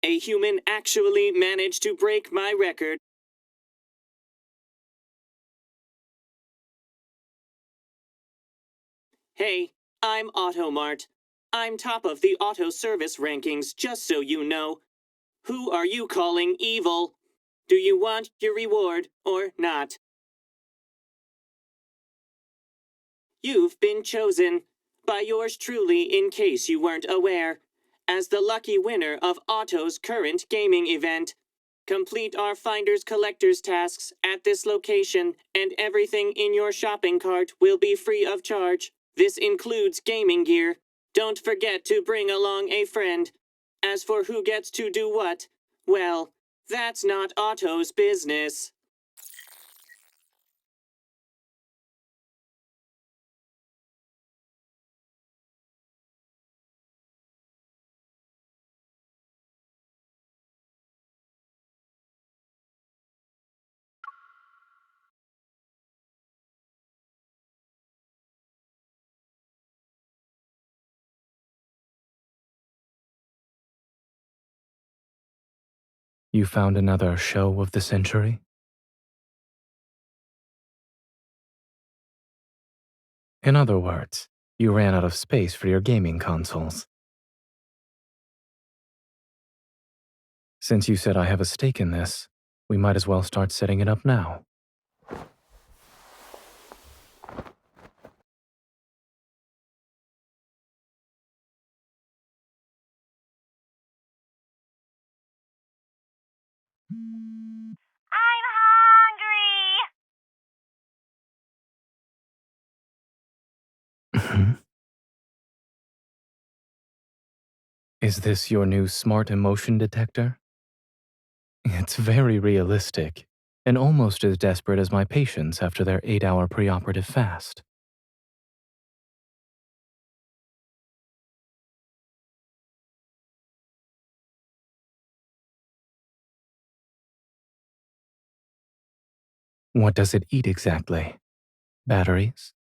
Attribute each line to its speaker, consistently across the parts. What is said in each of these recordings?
Speaker 1: A human actually managed to break my record. Hey, I'm Automart. I'm top of the auto service rankings, just so you know. Who are you calling evil? Do you want your reward or not? You've been chosen by yours truly, in case you weren't aware, as the lucky winner of Auto's current gaming event. Complete our Finders Collectors tasks at this location, and everything in your shopping cart will be free of charge. This includes gaming gear. Don't forget to bring along a friend. As for who gets to do what, well, that's not Auto's business.
Speaker 2: You found another show of the century? In other words, you ran out of space for your gaming consoles. Since you said I have a stake in this, we might as well start setting it up now.
Speaker 3: I'm hungry!
Speaker 2: Is this your new smart emotion detector? It's very realistic, and almost as desperate as my patients after their 8-hour preoperative fast. What does it eat exactly? Batteries?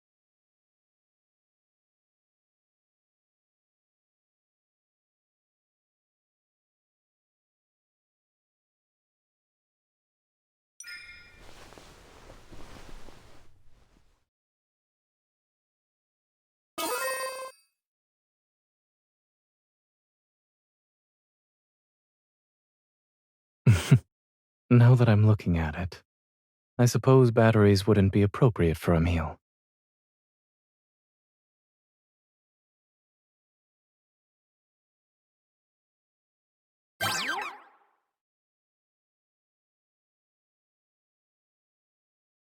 Speaker 2: Now that I'm looking at it, I suppose batteries wouldn't be appropriate for a meal.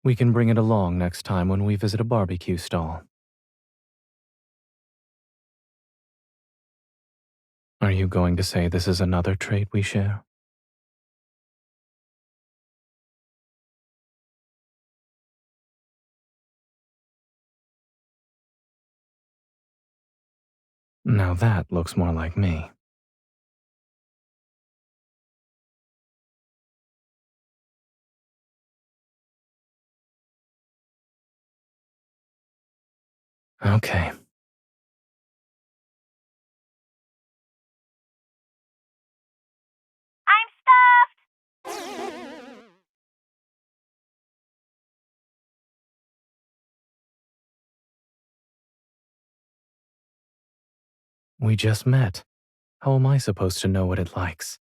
Speaker 2: We can bring it along next time when we visit a barbecue stall. Are you going to say this is another trait we share? Now that looks more like me. Okay.
Speaker 3: I'm stuffed!
Speaker 2: We just met. How am I supposed to know what it likes?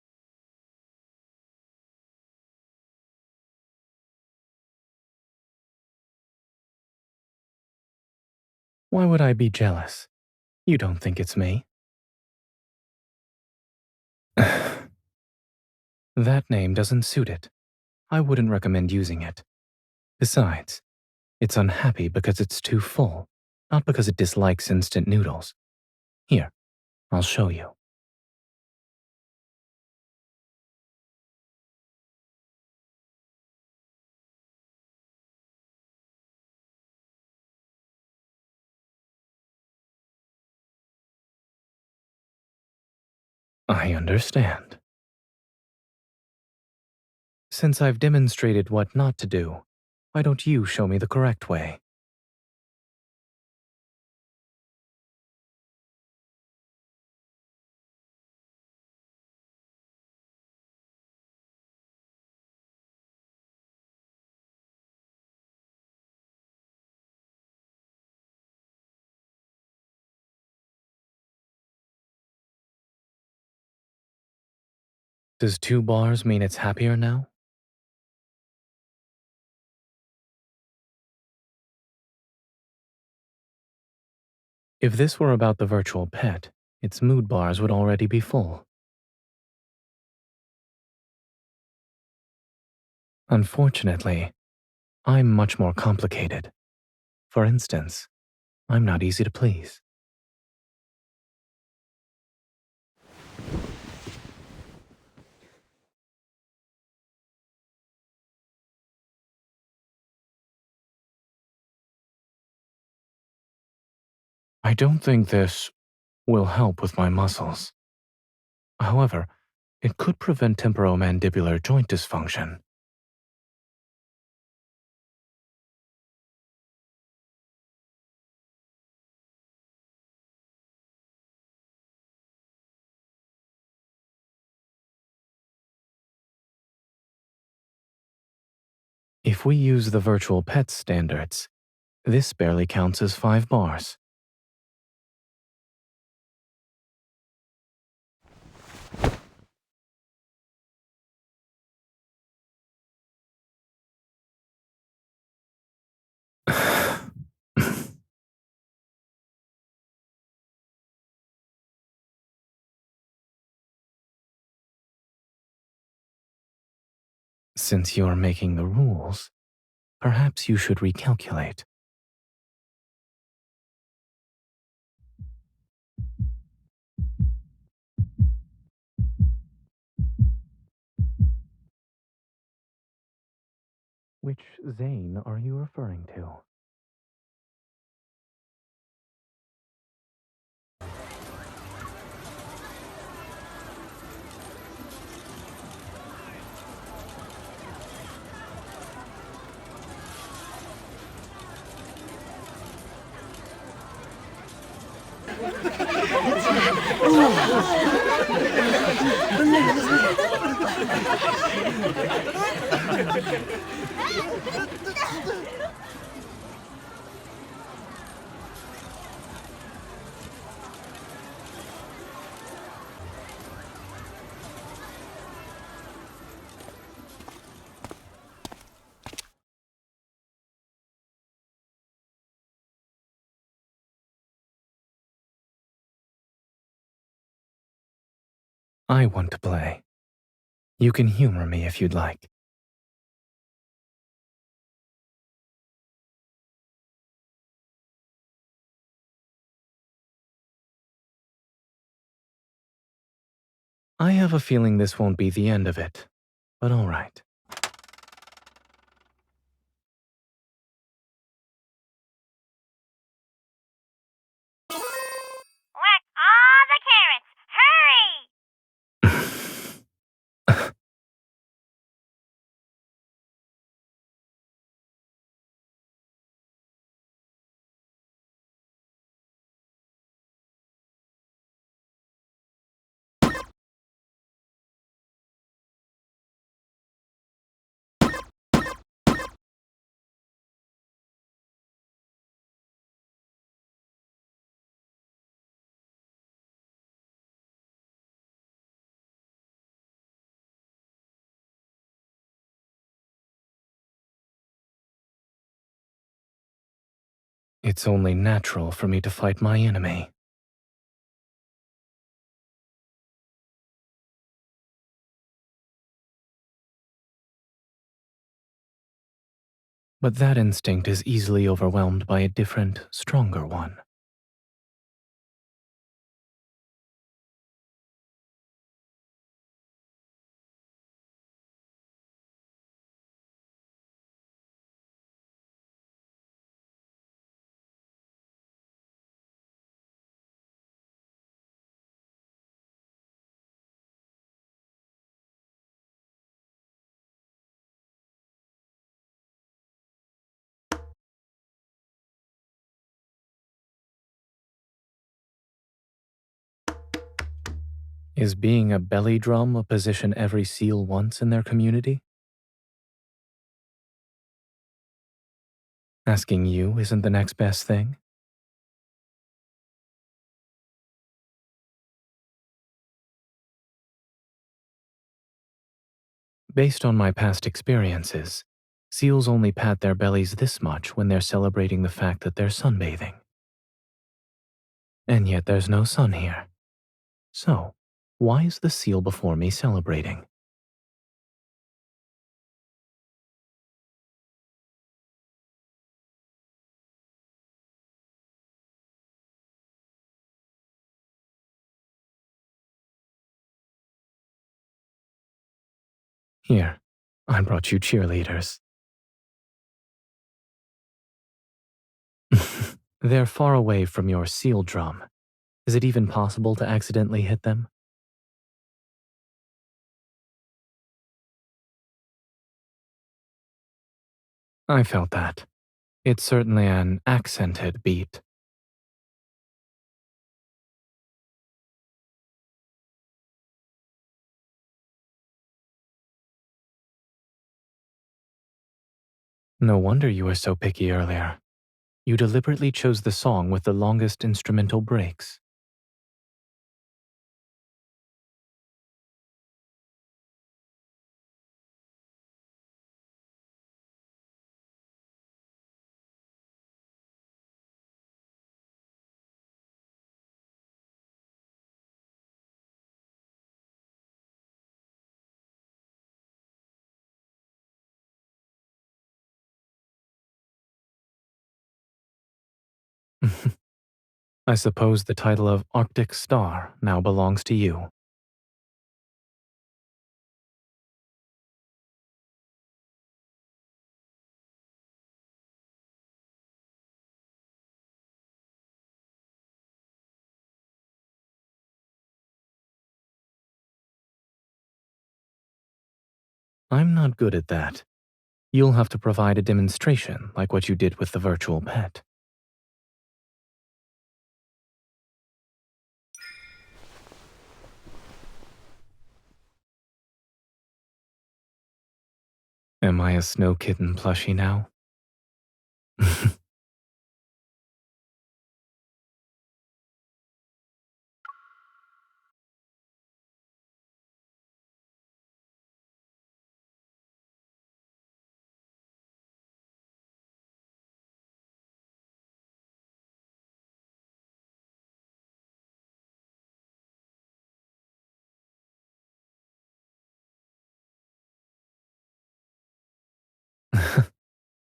Speaker 2: Why would I be jealous? You don't think it's me? That name doesn't suit it. I wouldn't recommend using it. Besides, it's unhappy because it's too full, not because it dislikes instant noodles. Here, I'll show you. I understand. Since I've demonstrated what not to do, why don't you show me the correct way? Does 2 bars mean it's happier now? If this were about the virtual pet, its mood bars would already be full. Unfortunately, I'm much more complicated. For instance, I'm not easy to please. I don't think this will help with my muscles. However, it could prevent temporomandibular joint dysfunction. If we use the virtual pet standards, this barely counts as 5 bars. Since you're making the rules, perhaps you should recalculate. Which Zayne are you referring to? I want to play. You can humor me if you'd like. I have a feeling this won't be the end of it, but all right.
Speaker 3: Whack all the carrots! Hurry!
Speaker 2: It's only natural for me to fight my enemy. But that instinct is easily overwhelmed by a different, stronger one. Is being a belly drum a position every seal wants in their community? Asking you isn't the next best thing? Based on my past experiences, seals only pat their bellies this much when they're celebrating the fact that they're sunbathing. And yet there's no sun here. So, why is the seal before me celebrating? Here, I brought you cheerleaders. They're far away from your seal drum. Is it even possible to accidentally hit them? I felt that. It's certainly an accented beat. No wonder you were so picky earlier. You deliberately chose the song with the longest instrumental breaks. I suppose the title of Arctic Star now belongs to you. I'm not good at that. You'll have to provide a demonstration like what you did with the virtual pet. Am I a snow kitten plushie now?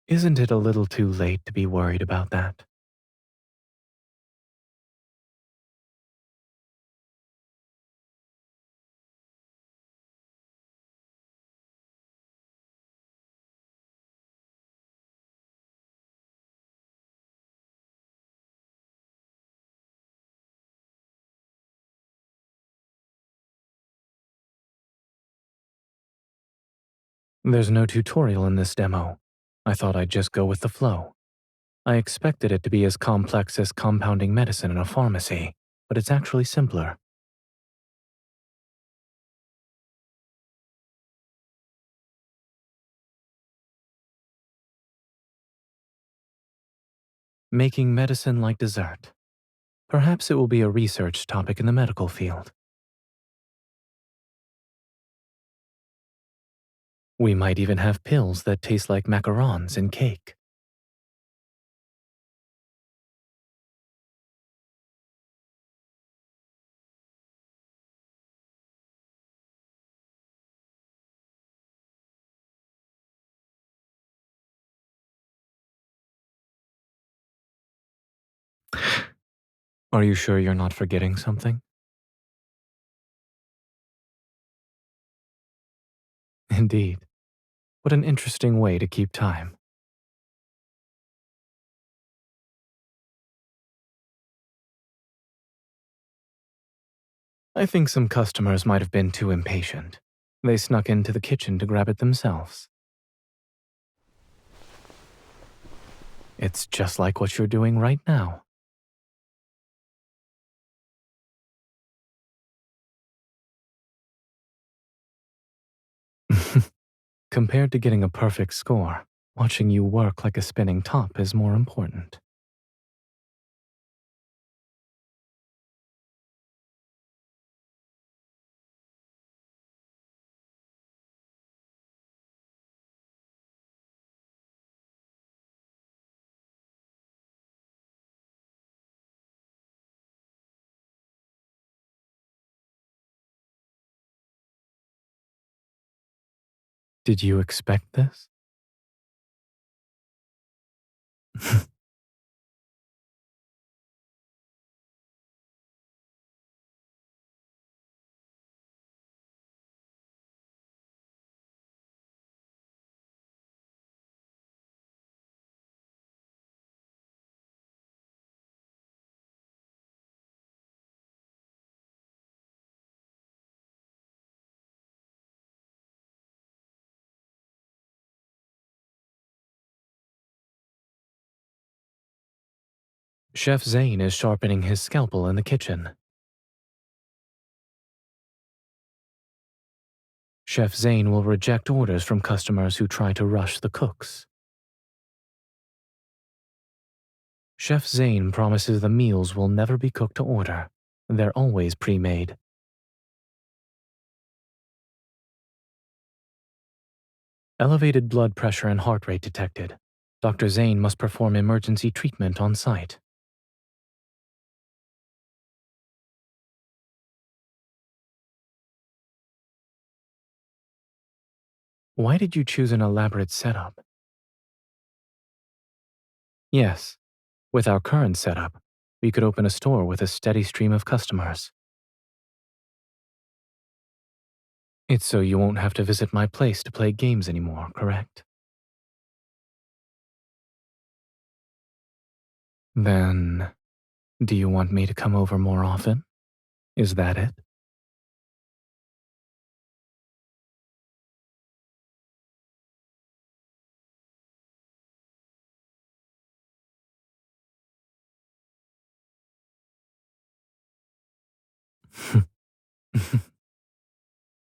Speaker 2: Isn't it a little too late to be worried about that? There's no tutorial in this demo. I thought I'd just go with the flow. I expected it to be as complex as compounding medicine in a pharmacy, but it's actually simpler. Making medicine like dessert. Perhaps it will be a research topic in the medical field. We might even have pills that taste like macarons in cake. Are you sure you're not forgetting something? Indeed. What an interesting way to keep time. I think some customers might have been too impatient. They snuck into the kitchen to grab it themselves. It's just like what you're doing right now. Compared to getting a perfect score, watching you work like a spinning top is more important. Did you expect this? Chef Zayne is sharpening his scalpel in the kitchen. Chef Zayne will reject orders from customers who try to rush the cooks. Chef Zayne promises the meals will never be cooked to order. They're always pre-made. Elevated blood pressure and heart rate detected. Dr. Zayne must perform emergency treatment on site. Why did you choose an elaborate setup? Yes, with our current setup, we could open a store with a steady stream of customers. It's so you won't have to visit my place to play games anymore, correct? Then, do you want me to come over more often? Is that it?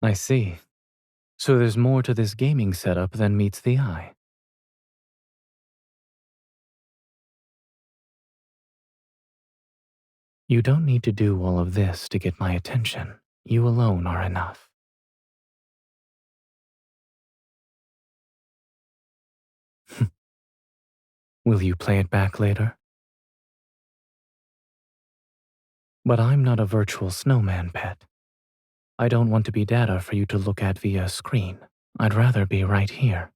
Speaker 2: I see. So there's more to this gaming setup than meets the eye. You don't need to do all of this to get my attention. You alone are enough. Will you play it back later? But I'm not a virtual snowman pet. I don't want to be data for you to look at via a screen. I'd rather be right here.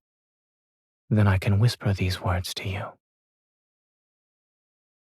Speaker 2: Then I can whisper these words to you.